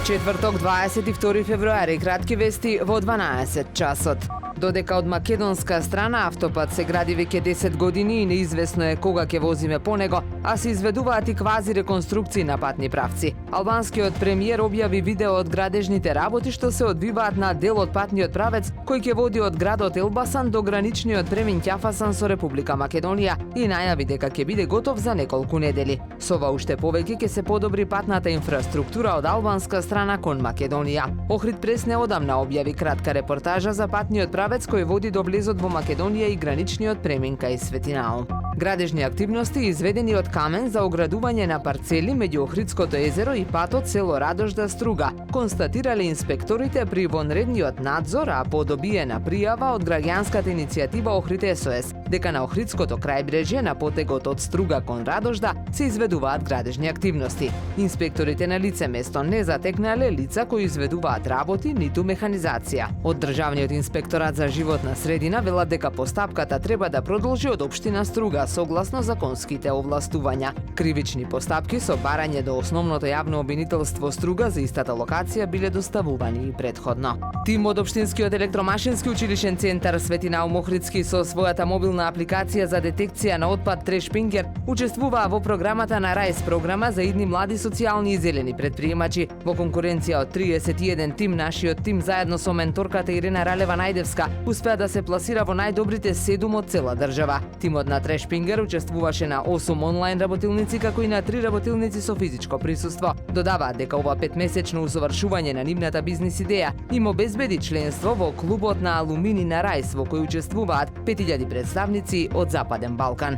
Четврток, 22 февруари, кратки вести во 12 часот. Додека од македонска страна автопат се гради веќе 10 години и неизвестно е кога ќе возиме по него, а се изведуваат и квази реконструкции на патни правци. Албанскиот премиер објави видео од градежните работи што се одвиваат на дел од патниот правец кој ќе води од градот Елбасан до граничниот премин Ќафасан со Република Македонија и најави дека ќе биде готов за неколку недели. Со ова уште повеќе ќе се подобри патната инфраструктура од албанска страна кон Македонија. Охрид прес неодамна објави кратка репортажа за патниот правец кој води до влезот во Македонија и граничниот премин кај Светинаум. Градежни активности изведени од камен за оградување на парцели меѓу Охридското езеро и патот село Радожда Струга, констатирале инспекторите при вонредниот надзор, а по добиена пријава од граѓанската иницијатива Охрид СОС, дека на Охридското крајбрежје на потегот од Струга кон Радожда се изведуваат градежни активности. Инспекторите на лице место не затекнале лица кои изведуваат работи ниту механизација. Од Државниот инспекторат за животна средина велат дека постапката треба да продолжи од општина Струга согласно законските овластувања. Кривични постапки со барање до основното јавно обвинителство Струга за истата локација биле доставувани и претходно. Тим од Општинскиот електромашински училишен центар Светинаум Охридски со својата мобилна апликација за детекција на отпад Трешпингер учествуваа во програмата на РАјС програма за идни млади социјални и зелени предприемачи. Во конкуренција од 31 тим, нашиот тим заедно со менторката Ирена Ралева Најдевска успеа да се пласира во најдобрите 7 од цела држава. Тимот на Трешпингер учествуваше на 8 онлайн работилници како и на 3 работилници со физичко присуство. Додаваат дека ова 5-месечно усовршување на нивната бизнис идеја им обезбеди членство во клубот на алумини на РАјС во кој учествуваат 5000 представници од Западен Балкан.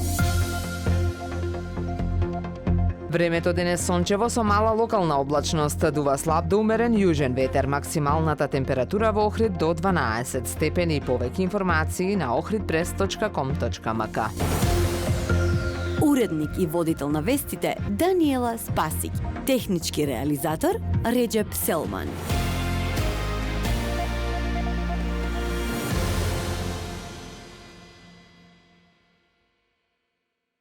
Времето денес сончево со мала локална облачност, дува слаб до умерен јужен ветер, максималната температура во Охрид до 12 степени. Повеќе информации на ohridpress.com.mk. Уредник и водител на вестите Даниела Спасик, технички реализатор Реджеп Селман.